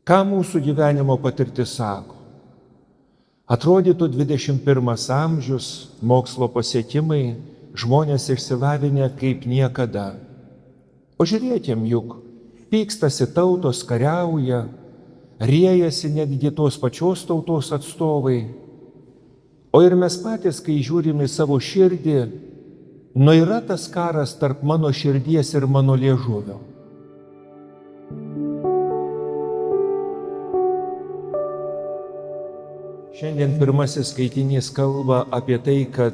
Ką mūsų gyvenimo patirtis sako? Atrodytų 21 amžius, mokslo pasiekimai, žmonės išsilavinę kaip niekada. O žiūrėkim, juk pykstasi tautos, kariauja, riejasi netgi tos pačios tautos atstovai. O ir mes patys, kai žiūrim į savo širdį, yra tas karas tarp mano širdies ir mano liežuvio. Šiandien pirmasis skaitinys kalba apie tai, kad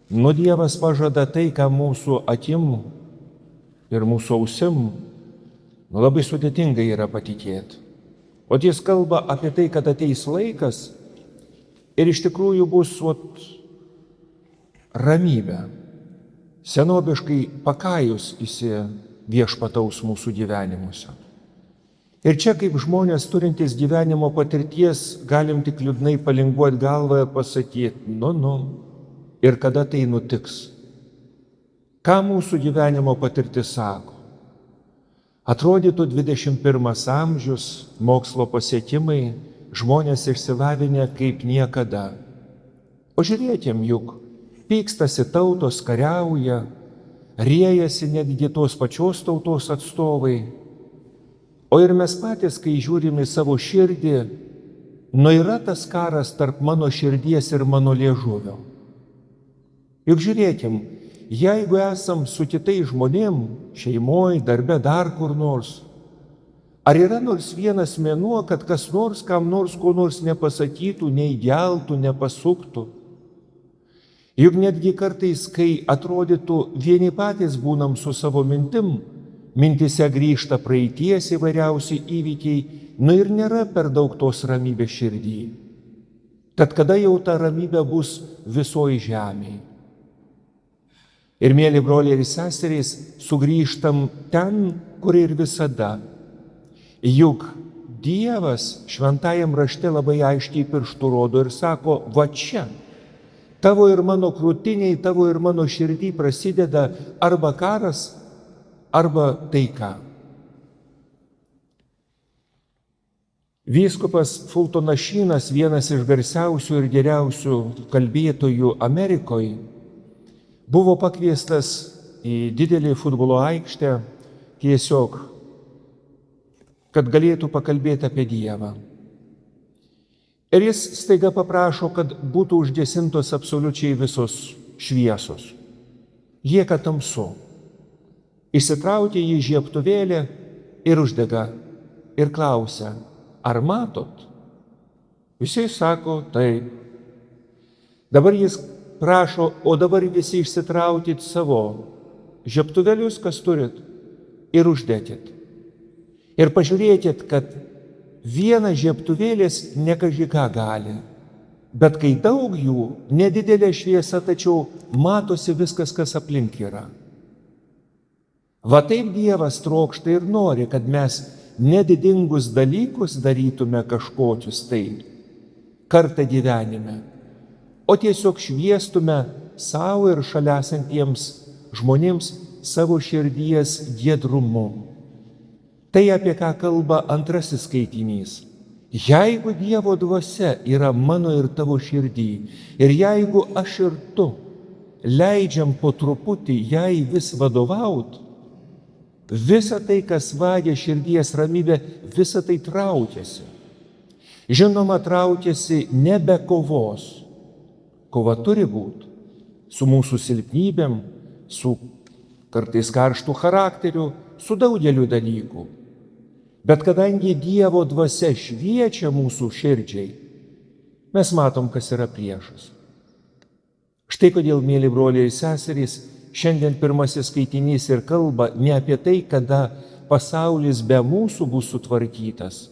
Dievas pažada tai, ką mūsų akim ir mūsų ausim labai sudėtingai yra patikėti. O jis kalba apie tai, kad ateis laikas ir iš tikrųjų bus ramybė. Senobiškai pakajus viešpataus mūsų gyvenimuose. Ir čia kaip žmonės turintys gyvenimo patirties galim tik liūdnai palinguoti galvą ir pasakyti, ir kada tai nutiks. Ką mūsų gyvenimo patirtis sako? Atrodytų 21 amžius, mokslo pasiekimai, žmonės išsilavinę kaip niekada. O žiūrėkim, juk pykstasi tautos, kariauja, riejasi netgi tos pačios tautos atstovai. O ir mes patys, kai žiūrim į savo širdį, yra tas karas tarp mano širdies ir mano liežuvio. Juk žiūrėkim, jeigu esam su kitais žmonėm, šeimoje, darbe, dar kur nors, ar yra nors vienas mėnuo, kad kas nors, kam nors, ko nors nepasakytų, neįgeltų, nepasuktų? Juk netgi kartais, kai atrodytų vieni patys būnam su savo mintim, mintise grįžta praeities įvairiausi įvykiai, ir nėra per daug tos ramybės širdį. Tad kada jau ta ramybė bus visoji žemėje? Ir mėly broliai ir seserys, sugrįžtam ten, kur ir visada. Juk Dievas šventajam rašte labai aiškiai pirštų rodo ir sako, va čia, tavo ir mano krūtiniai, tavo ir mano širdį prasideda arba karas, arba taika. Vyskupas Fultonas Šynas, vienas iš garsiausių ir geriausių kalbėtojų Amerikoje, buvo pakviestas į didelį futbolo aikštę tiesiog, kad galėtų pakalbėti apie Dievą. Ir jis staiga paprašo, kad būtų užgesintos absoliučiai visos šviesos. Lieka tamsu. Išsitraukia jį žiebtuvėlį ir uždega ir klausia, ar matot? Visi sako, taip. Dabar jis prašo, o dabar visi išsitraukit savo žiebtuvėlius, kas turit, ir uždekit. Ir pažiūrėkit, kad vienas žiebtuvėlis ne kaži ką gali, bet kai daug jų, nedidelė šviesa, tačiau matosi viskas, kas aplink yra. Va taip Dievas trokšta ir nori, kad mes nedidingus dalykus darytume kažkokius kartą gyvenime, o tiesiog šviestume savo ir šalia esantiems žmonėms savo širdies giedrumu. Tai apie ką kalba antrasis skaitinys. Jeigu Dievo dvasia yra mano ir tavo širdį, ir jeigu aš ir tu leidžiam po truputį jai vis vadovaut, visa tai, kas vagia širdies ramybę, visa tai traukiasi. Žinoma, traukiasi ne be kovos. Kova turi būti su mūsų silpnybėm, su kartais karštų charakteriu, su daugeliu dalykų. Bet kadangi Dievo dvasia šviečia mūsų širdžiai, mes matom, kas yra priešas. Štai kodėl, mėly broliai ir seserys, šiandien pirmasis skaitinys ir kalba ne apie tai, kada pasaulis be mūsų bus sutvarkytas,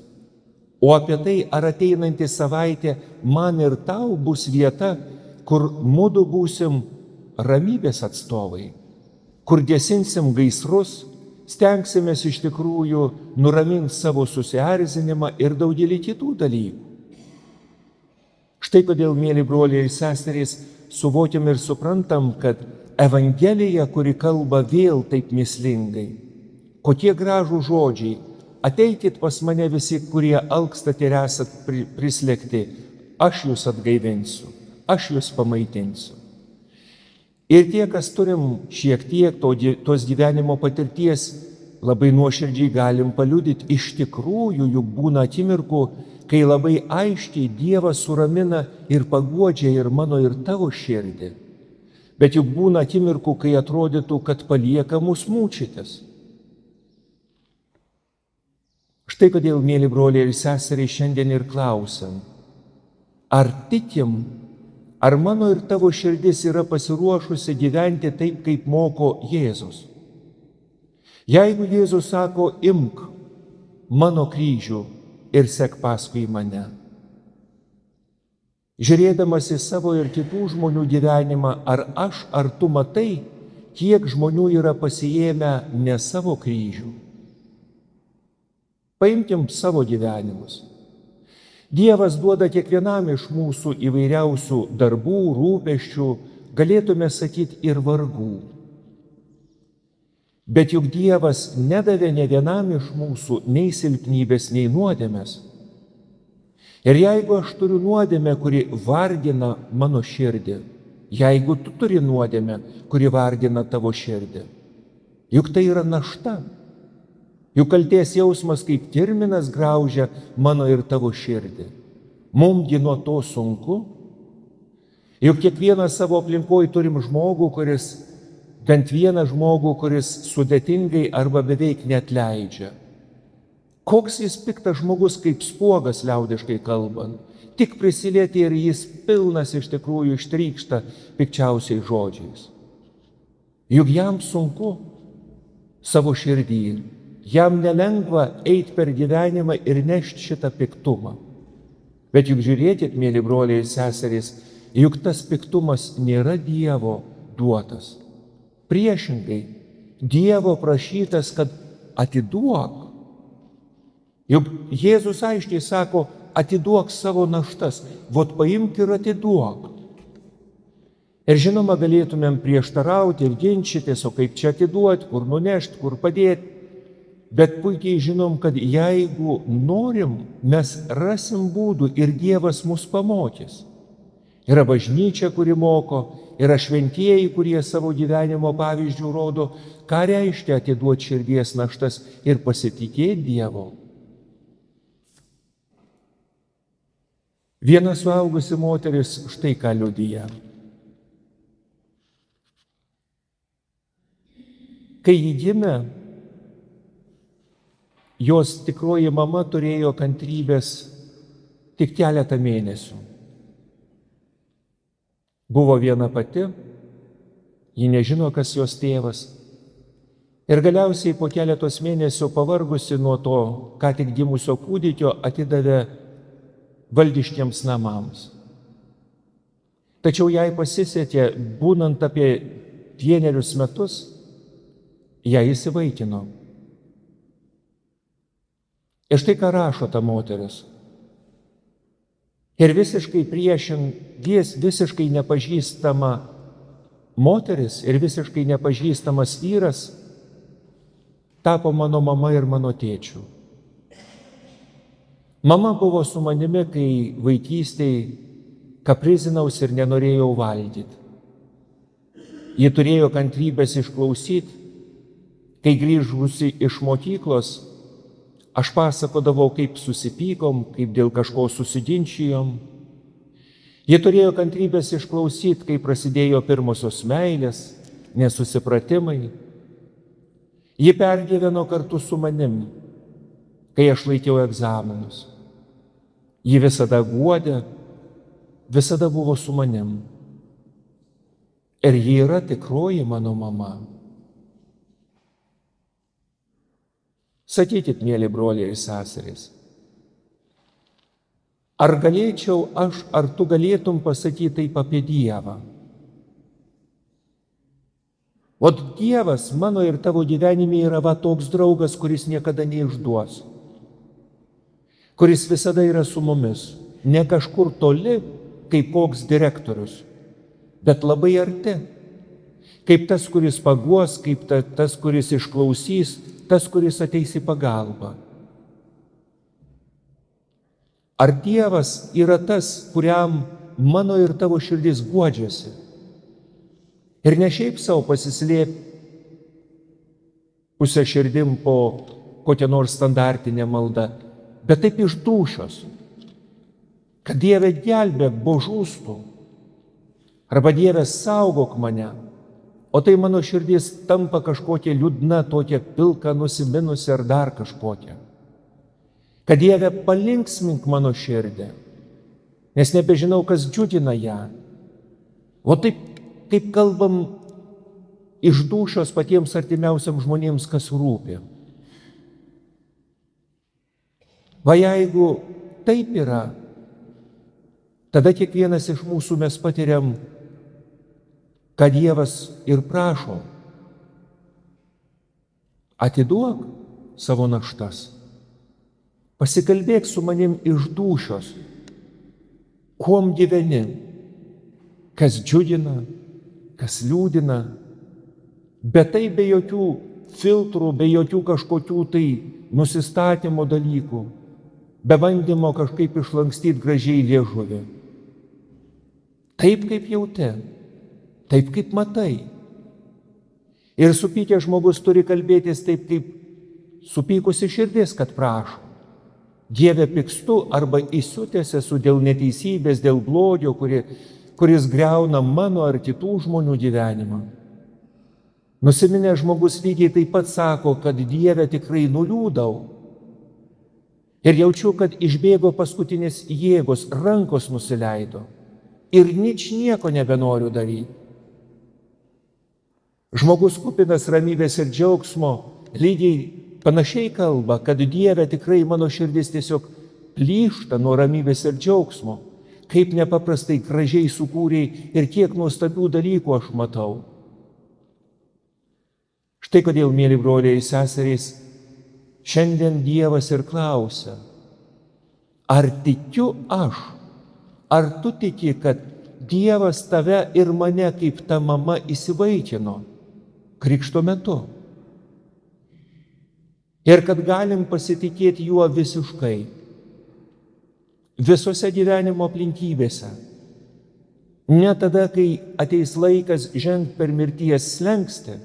o apie tai, ar ateinanti savaitė man ir tau bus vieta, kur mudu būsim ramybės atstovai, kur gesinsim gaisrus, stengsimės iš tikrųjų nuraminti savo susierzinimą ir daugelį kitų dalykų. Štai kodėl, mėly broliai ir seserys, suvokiam ir suprantam, kad Evangelija, kuri kalba vėl taip mįslingai, kokie gražų žodžiai, ateikit pas mane visi, kurie alkstate ir esat prislėgti, aš jūs atgaivinsiu, aš jūs pamaitinsiu. Ir tie, kas turim šiek tiek tos gyvenimo patirties, labai nuoširdžiai galim paliudyti, iš tikrųjų juk būna akimirkų, kai labai aiškiai Dievas suramina ir paguodžia ir mano, ir tavo širdį. Bet juk būna akimirkų, kai atrodytų, kad palieka mus mūčytis. Štai kodėl, mėly broliai ir seseriai, šiandien ir klausiam, ar tikim, ar mano ir tavo širdis yra pasiruošusi gyventi taip, kaip moko Jėzus? Jeigu Jėzus sako, imk mano kryžių ir sek paskui mane. Žiūrėdamas į savo ir kitų žmonių gyvenimą, ar aš, ar tu matai, kiek žmonių yra pasiėmę ne savo kryžių? Paimkim savo gyvenimus. Dievas duoda kiekvienam iš mūsų įvairiausių darbų, rūpesčių, galėtume sakyti ir vargų. Bet juk Dievas nedavė ne vienam iš mūsų nei silpnybės, nei nuodėmės. Ir jeigu aš turiu nuodėmę, kuri vargina mano širdį, jeigu tu turi nuodėmę, kuri vargina tavo širdį, juk tai yra našta. Juk kaltės jausmas kaip kirminas graužia mano ir tavo širdį. Mumgi nuo to sunku. Juk kiekvienas savo aplinkoje turim žmogų, bent vieną žmogų, kuris sudėtingai arba beveik neatleidžia. Koks jis piktas žmogus, kaip spuogas, liaudiškai kalbant. Tik prisilieti ir jis pilnas iš tikrųjų ištrykšta pikčiausiais žodžiais. Juk jam sunku savo širdį. Jam nelengva eiti per gyvenimą ir nešti šitą piktumą. Bet juk žiūrėkit, mėly broliai ir seserys, juk tas piktumas nėra Dievo duotas. Priešingai, Dievo prašytas, kad atiduok. Juk Jėzus aiškiai sako, atiduok savo naštas, vot paimk ir atiduok. Ir žinoma, galėtumėm prieštarauti ir ginčytis, o kaip čia atiduoti, kur nunešti, kur padėti. Bet puikiai žinom, kad jeigu norim, mes rasim būdų ir Dievas mus pamokys. Yra bažnyčia, kuri moko, yra šventieji, kurie savo gyvenimo pavyzdžių rodo, ką reiškia atiduoti širdies naštas ir pasitikėti Dievu. Viena suaugusi moteris štai ką liudija. Kai ji gimė, jos tikroji mama turėjo kantrybės tik keletą mėnesių. Buvo viena pati, ji nežino, kas jos tėvas. Ir galiausiai po keletos mėnesių pavargusi nuo to, ką tik gimusio kūdikio, atidavė valdiškiams namams. Tačiau jai pasisekė, būnant apie 1 metus, ją įsivaikino. Ir štai ką rašo ta moteris. Ir visiškai visiškai nepažįstama moteris ir visiškai nepažįstamas vyras tapo mano mama ir mano tėčiu. Mama buvo su manimi, kai vaikystėje kaprizinaus ir nenorėjau valgyti. Ji turėjo kantrybės išklausyti, kai grįžusi iš mokyklos, aš pasakodavau, kaip susipykom, kaip dėl kažko susiginčijom. Jie turėjo kantrybės išklausyti, kai prasidėjo pirmosios meilės, nesusipratimai. Ji pergyveno kartu su manim, kai aš laikiau egzaminus. Ji visada guodė, visada buvo su manim. Ir ji yra tikroji mano mama. Sakykit, mėly broliai ir seserys, ar galėčiau aš, ar tu galėtum pasakyti taip apie Dievą? O Dievas mano ir tavo gyvenime yra toks draugas, kuris niekada neišduos, kuris visada yra su mumis, ne kažkur toli, kaip koks direktorius, bet labai arti, kaip tas, kuris paguos, kaip tas, kuris išklausys, tas, kuris ateis į pagalbą. Ar Dievas yra tas, kuriam mano ir tavo širdis guodžiasi? Ir ne šiaip savo pasislėp pusę širdim po kokią nors standartinę maldą, bet taip iš dūšios, kad Dieve gelbėk, bo žūstu, arba Dieve saugok mane, o tai mano širdis tampa kažkokia liūdna, tokia pilka, nusiminusi ar dar kažkokia. Kad Dieve palinksmink mano širdį, nes nebežinau, kas džiugina ją. O taip, kaip kalbam iš dūšios patiems artimiausiam žmonėms, kas rūpi. Va jeigu taip yra, tada kiekvienas iš mūsų mes patiriam, kad Dievas ir prašo: atiduok savo naštas, pasikalbėk su manim iš dūšios, kuom gyveni, kas džiugina, kas liūdina, bet tai be jokių filtrų, be jokių kažkokių tai nusistatymo dalykų, be bandymo kažkaip išlankstyti gražiai liežuvį. Taip, kaip jauti, taip, kaip matai. Ir supykęs žmogus turi kalbėtis taip, kaip supykusi širdis, kad prašo: Dieve, pykstu arba įsiutęs esu dėl neteisybės, dėl blogio, kuris griauna mano ar kitų žmonių gyvenimą. Nusiminęs žmogus lygiai taip pat sako, kad Dieve, tikrai nuliūdau. Ir jaučiu, kad išbėgo paskutinės jėgos, rankos nusileido. Ir nieko nebenoriu daryti. Žmogus kupinas ramybės ir džiaugsmo lygiai panašiai kalba, kad Dieve, tikrai mano širdis tiesiog plyšta nuo ramybės ir džiaugsmo. Kaip nepaprastai gražiai sukūrei ir kiek nuostabių dalykų aš matau. Štai kodėl, mėly broliai ir seserys, šiandien Dievas ir klausia: ar tikiu aš, ar tu tiki, kad Dievas tave ir mane kaip ta mama įsivaikino krikšto metu? Ir kad galim pasitikėti juo visiškai, visose gyvenimo aplinkybėse. Ne tada, kai ateis laikas žengti per mirties slenkstį.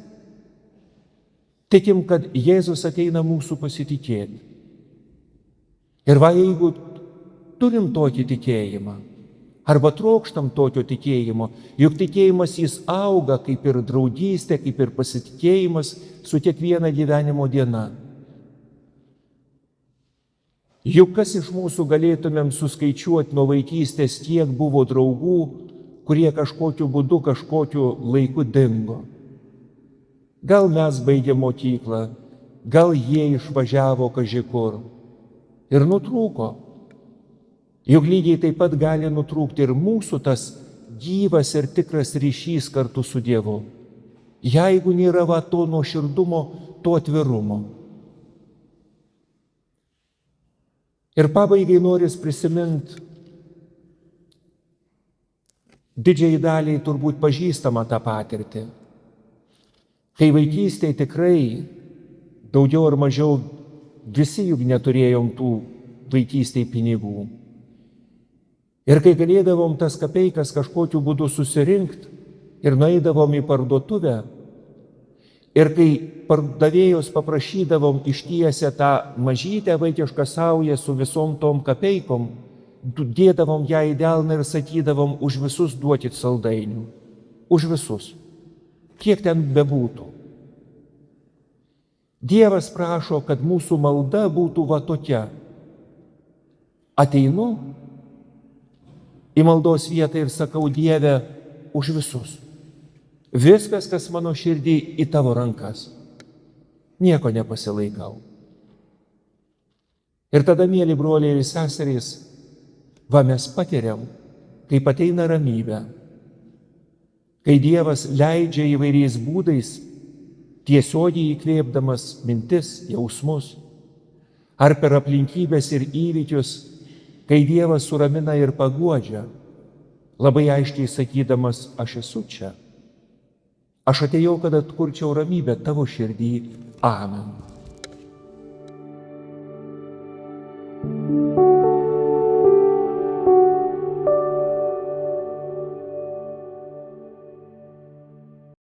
Tikim, kad Jėzus ateina mūsų pasitikėti. Ir va, jeigu turim tokį tikėjimą, arba trokštam tokio tikėjimo, juk tikėjimas jis auga kaip ir draugystė, kaip ir pasitikėjimas su kiekviena gyvenimo diena. Juk kas iš mūsų galėtumėm suskaičiuoti nuo vaikystės, kiek buvo draugų, kurie kažkokiu būdu, kažkokiu laiku dingo. Gal mes baigėm mokyklą, gal jie išvažiavo kaži kur ir nutrūko. Juk lygiai taip pat gali nutrūkti ir mūsų tas gyvas ir tikras ryšys kartu su Dievu, jeigu nėra va to nuoširdumo, to atvirumo. Ir pabaigai noris prisiminti didžiai daliai turbūt pažįstamą tą patirtį. Kai vaikystėje tikrai daugiau ar mažiau visi juk neturėjom tų vaikystėje pinigų. Ir kai galėdavom tas kapeikas kažkokiu būdu susirinkti ir nueidavom į parduotuvę, ir kai pardavėjos paprašydavom ištiesę tą mažytę vaikišką saują su visom tom kapeikom, dėdavom ją į delną ir sakydavom: už visus duokit saldainių. Už visus. Kiek ten bebūtų. Dievas prašo, kad mūsų malda būtų va tokia. Ateinu į maldos vietą ir sakau: Dieve, už visus. Viskas, kas mano širdį, į tavo rankas. Nieko nepasilaikau. Ir tada, mėly broliai ir seserys, va mes patiriam, kaip ateina ramybė. Kai Dievas leidžia įvairiais būdais, tiesiogiai įkvėpdamas mintis, jausmus, ar per aplinkybės ir įvykius, kai Dievas suramina ir paguodžia, labai aiškiai sakydamas: aš esu čia. Aš atėjau, kad atkurčiau ramybę tavo širdį. Amen.